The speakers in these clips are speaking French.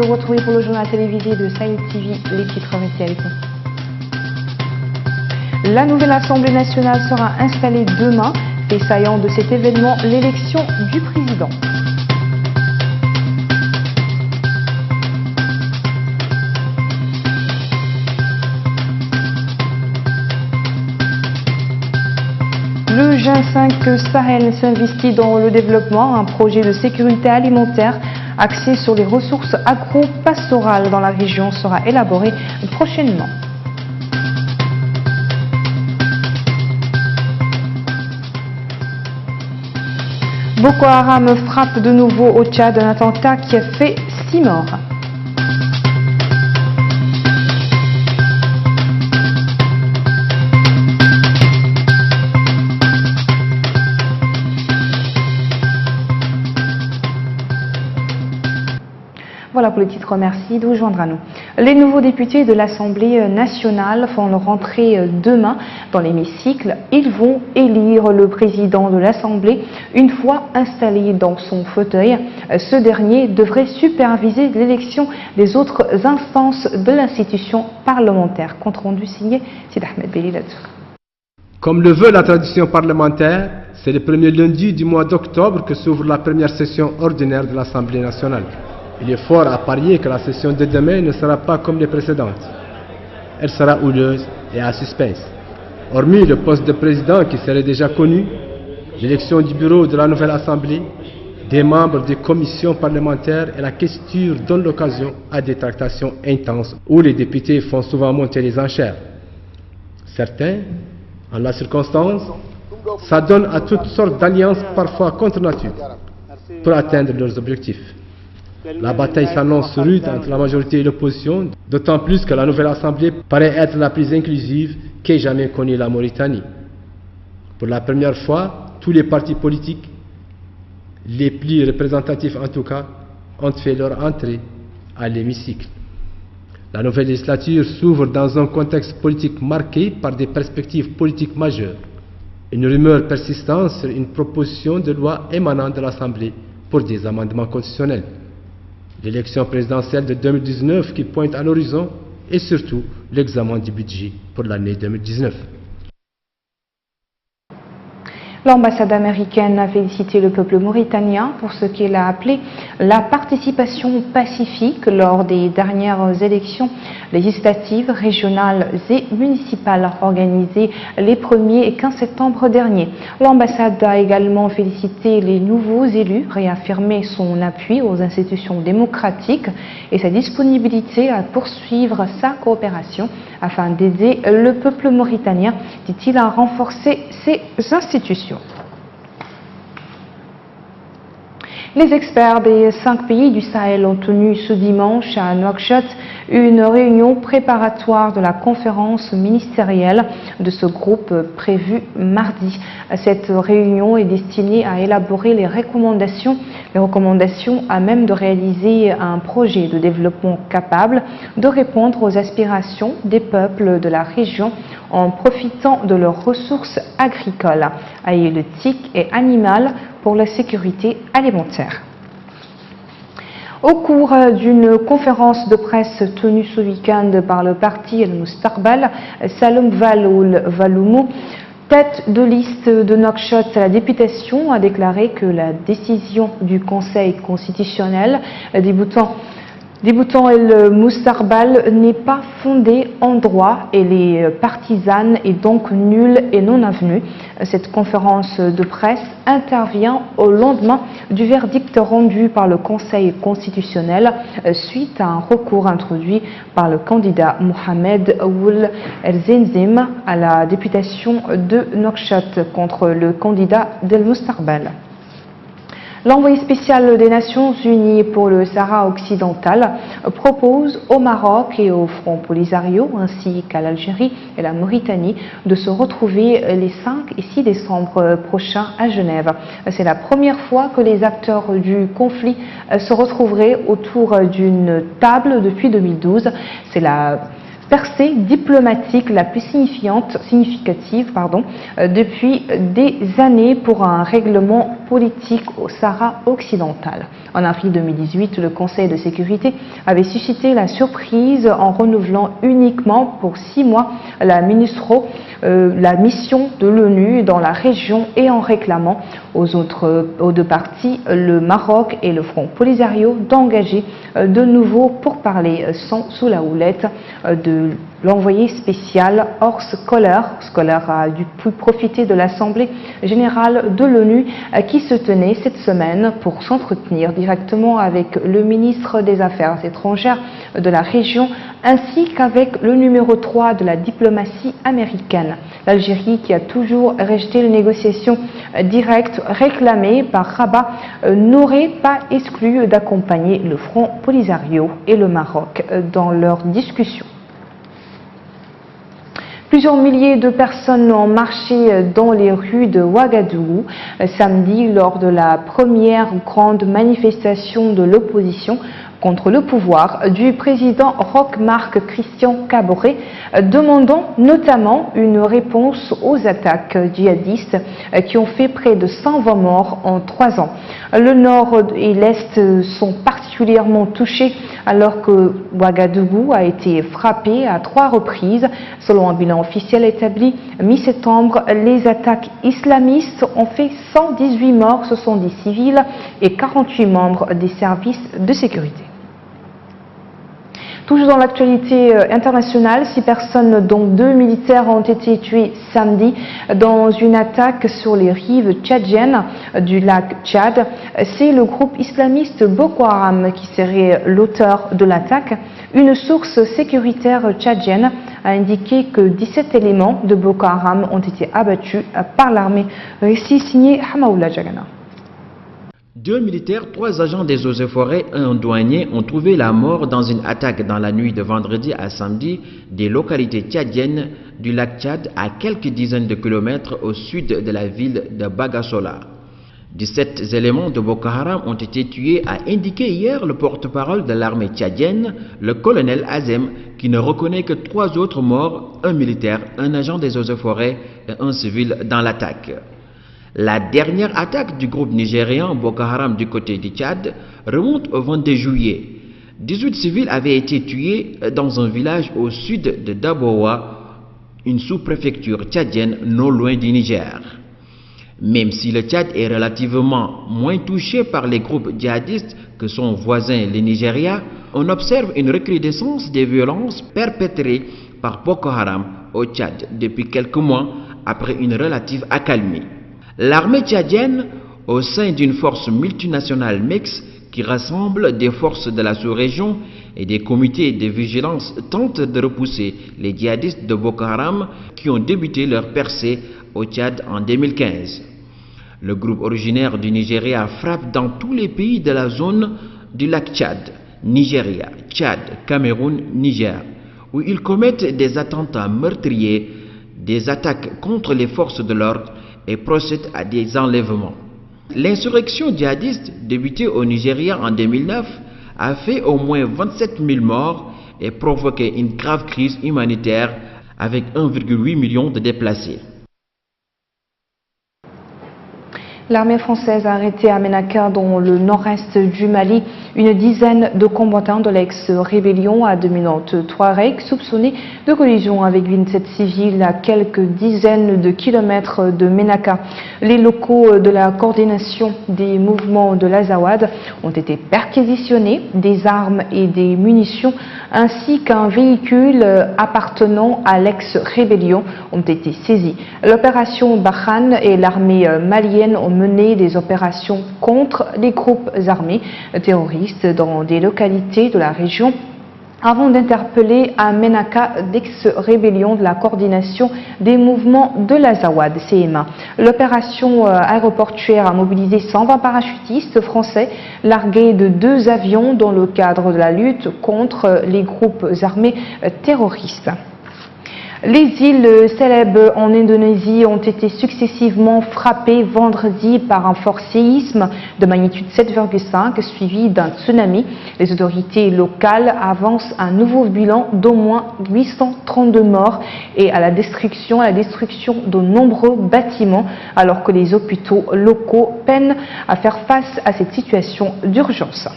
de vous retrouver pour le journal télévisé de Sahel TV. Les titres avec vous. La nouvelle Assemblée nationale sera installée demain. Fait saillant de cet événement, l'élection du président. Le G5 Sahel s'investit dans le développement, un projet de sécurité alimentaire axé sur les ressources agro-pastorales dans la région sera élaboré prochainement. Boko Haram frappe de nouveau au Tchad un attentat qui a fait 6 morts. Voilà pour le titre, merci de vous joindre à nous. Les nouveaux députés de l'Assemblée nationale font leur entrée demain dans l'hémicycle. Ils vont élire le président de l'Assemblée une fois installé dans son fauteuil. Ce dernier devrait superviser l'élection des autres instances de l'institution parlementaire. Compte rendu signé Sid Ahmed Beliladou. Comme le veut la tradition parlementaire, c'est le premier lundi du mois d'octobre que s'ouvre la première session ordinaire de l'Assemblée nationale. Il est fort à parier que la session de demain ne sera pas comme les précédentes. Elle sera houleuse et à suspense. Hormis le poste de président qui serait déjà connu, l'élection du bureau de la nouvelle Assemblée, des membres des commissions parlementaires et la questure donnent l'occasion à des tractations intenses où les députés font souvent monter les enchères. Certains, en la circonstance, s'adonnent à toutes sortes d'alliances parfois contre nature pour atteindre leurs objectifs. La bataille s'annonce rude entre la majorité et l'opposition, d'autant plus que la nouvelle Assemblée paraît être la plus inclusive qu'ait jamais connue la Mauritanie. Pour la première fois, tous les partis politiques, les plus représentatifs en tout cas, ont fait leur entrée à l'hémicycle. La nouvelle législature s'ouvre dans un contexte politique marqué par des perspectives politiques majeures. Une rumeur persistante sur une proposition de loi émanant de l'Assemblée pour des amendements constitutionnels. L'élection présidentielle de 2019 qui pointe à l'horizon et surtout l'examen du budget pour l'année 2019. L'ambassade américaine a félicité le peuple mauritanien pour ce qu'elle a appelé la participation pacifique lors des dernières élections législatives, régionales et municipales organisées les 1er et 15 septembre dernier. L'ambassade a également félicité les nouveaux élus, réaffirmé son appui aux institutions démocratiques et sa disponibilité à poursuivre sa coopération afin d'aider le peuple mauritanien, dit-il, à renforcer ses institutions. Les experts des 5 pays du Sahel ont tenu ce dimanche à Nouakchott une réunion préparatoire de la conférence ministérielle de ce groupe prévue mardi. Cette réunion est destinée à élaborer les recommandations à même de réaliser un projet de développement capable de répondre aux aspirations des peuples de la région en profitant de leurs ressources agricoles, halieutiques et animales pour la sécurité alimentaire. Au cours d'une conférence de presse tenue ce week-end par le parti El Mustaqbal, Saloum Valoumou, tête de liste de Nouakchott à la députation, a déclaré que la décision du Conseil constitutionnel débutant El Mustaqbal n'est pas fondée en droit et les partisane est donc nulle et non avenue. Cette conférence de presse intervient au lendemain du verdict rendu par le Conseil constitutionnel suite à un recours introduit par le candidat Mohamed Ould El-Zenzim à la députation de Nouakchott contre le candidat d'El Mustaqbal. L'envoyé spécial des Nations Unies pour le Sahara occidental propose au Maroc et au Front Polisario ainsi qu'à l'Algérie et la Mauritanie de se retrouver les 5 et 6 décembre prochains à Genève. C'est la première fois que les acteurs du conflit se retrouveraient autour d'une table depuis 2012. C'est la percée diplomatique la plus significative depuis des années pour un règlement politique au Sahara occidental. En avril 2018, le Conseil de sécurité avait suscité la surprise en renouvelant uniquement pour 6 mois la mission de l'ONU dans la région et en réclamant aux deux parties, le Maroc et le Front Polisario, d'engager de nouveau pourparlers sous la houlette de l'envoyé spécial Horst Köhler. Köhler a pu profiter de l'Assemblée générale de l'ONU qui se tenait cette semaine pour s'entretenir directement avec le ministre des Affaires étrangères de la région ainsi qu'avec le numéro 3 de la diplomatie américaine. L'Algérie, qui a toujours rejeté les négociations directes réclamées par Rabat, n'aurait pas exclu d'accompagner le Front Polisario et le Maroc dans leurs discussions. Plusieurs milliers de personnes ont marché dans les rues de Ouagadougou samedi lors de la première grande manifestation de l'opposition contre le pouvoir du président Roch-Marc Christian Kaboré, demandant notamment une réponse aux attaques djihadistes qui ont fait près de 120 morts en 3 ans. Le nord et l'est sont particulièrement touchés alors que Ouagadougou a été frappé à 3 reprises. Selon un bilan officiel établi mi-septembre, les attaques islamistes ont fait 118 morts, 70 civils et 48 membres des services de sécurité. Toujours dans l'actualité internationale, 6 personnes dont 2 militaires ont été tués samedi dans une attaque sur les rives tchadiennes du lac Tchad. C'est le groupe islamiste Boko Haram qui serait l'auteur de l'attaque. Une source sécuritaire tchadienne a indiqué que 17 éléments de Boko Haram ont été abattus par l'armée. Récit signé Hamaoula Jagana. 2 militaires, 3 agents des eaux et forêts et un douanier ont trouvé la mort dans une attaque dans la nuit de vendredi à samedi des localités tchadiennes du lac Tchad à quelques dizaines de kilomètres au sud de la ville de Bagassola. 17 éléments de Boko Haram ont été tués, a indiqué hier le porte-parole de l'armée tchadienne, le colonel Azem, qui ne reconnaît que 3 autres morts, un militaire, un agent des eaux et forêts et un civil dans l'attaque. La dernière attaque du groupe nigérian Boko Haram du côté du Tchad remonte au 22 juillet. 18 civils avaient été tués dans un village au sud de Dabowa, une sous-préfecture tchadienne non loin du Niger. Même si le Tchad est relativement moins touché par les groupes djihadistes que son voisin le Nigeria, on observe une recrudescence des violences perpétrées par Boko Haram au Tchad depuis quelques mois après une relative accalmie. L'armée tchadienne, au sein d'une force multinationale mixte qui rassemble des forces de la sous-région et des comités de vigilance, tente de repousser les djihadistes de Boko Haram qui ont débuté leur percée au Tchad en 2015. Le groupe originaire du Nigeria frappe dans tous les pays de la zone du lac Tchad, Nigeria, Tchad, Cameroun, Niger, où ils commettent des attentats meurtriers, des attaques contre les forces de l'ordre et procède à des enlèvements. L'insurrection djihadiste débutée au Nigeria en 2009 a fait au moins 27 000 morts et provoqué une grave crise humanitaire avec 1,8 million de déplacés. L'armée française a arrêté à Ménaka, dans le nord-est du Mali, une dizaine de combattants de l'ex-rébellion à dominante Touareg, soupçonnés de collision avec 27 civils à quelques dizaines de kilomètres de Ménaka. Les locaux de la coordination des mouvements de l'Azawad ont été perquisitionnés, des armes et des munitions ainsi qu'un véhicule appartenant à l'ex-rébellion ont été saisis. L'opération Barkhane et l'armée malienne ont mené des opérations contre les groupes armés terroristes dans des localités de la région avant d'interpeller à Ménaka d'ex-rébellion de la coordination des mouvements de l'Azawad, CMA. L'opération aéroportuaire a mobilisé 120 parachutistes français largués de 2 avions dans le cadre de la lutte contre les groupes armés terroristes. Les îles Célèbes en Indonésie ont été successivement frappées vendredi par un fort séisme de magnitude 7,5 suivi d'un tsunami. Les autorités locales avancent un nouveau bilan d'au moins 832 morts et à la destruction de nombreux bâtiments, alors que les hôpitaux locaux peinent à faire face à cette situation d'urgence.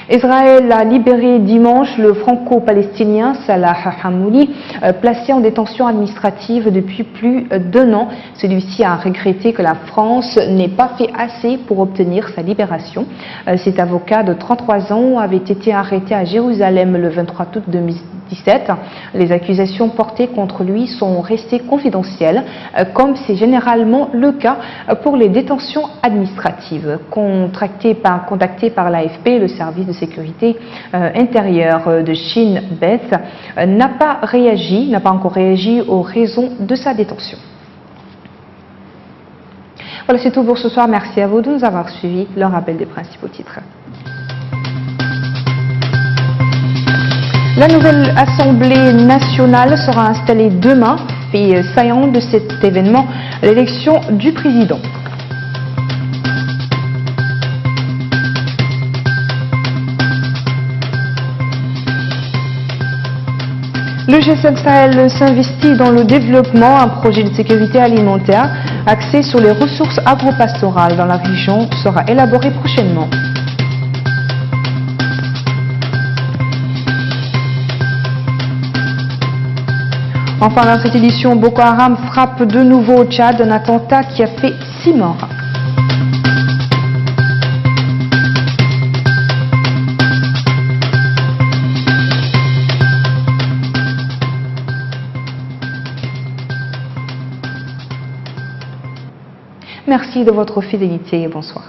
Israël a libéré dimanche le franco-palestinien Salah Hamouli, placé en détention administrative depuis plus d'1 an. Celui-ci a regretté que la France n'ait pas fait assez pour obtenir sa libération. Cet avocat de 33 ans avait été arrêté à Jérusalem le 23 août 2017. Les accusations portées contre lui sont restées confidentielles, comme c'est généralement le cas pour les détentions administratives. Contacté par l'AFP, le service de sécurité intérieure de Shin Bet n'a pas encore réagi aux raisons de sa détention. Voilà, c'est tout pour ce soir. Merci à vous de nous avoir suivis. Le rappel des principaux titres. La nouvelle Assemblée nationale sera installée demain. Fait saillant de cet événement, l'élection du président. Le G5 Sahel s'investit dans le développement. Un projet de sécurité alimentaire axé sur les ressources agro-pastorales dans la région sera élaboré prochainement. Enfin, dans cette édition, Boko Haram frappe de nouveau au Tchad, un attentat qui a fait 6 morts. Merci de votre fidélité et bonsoir.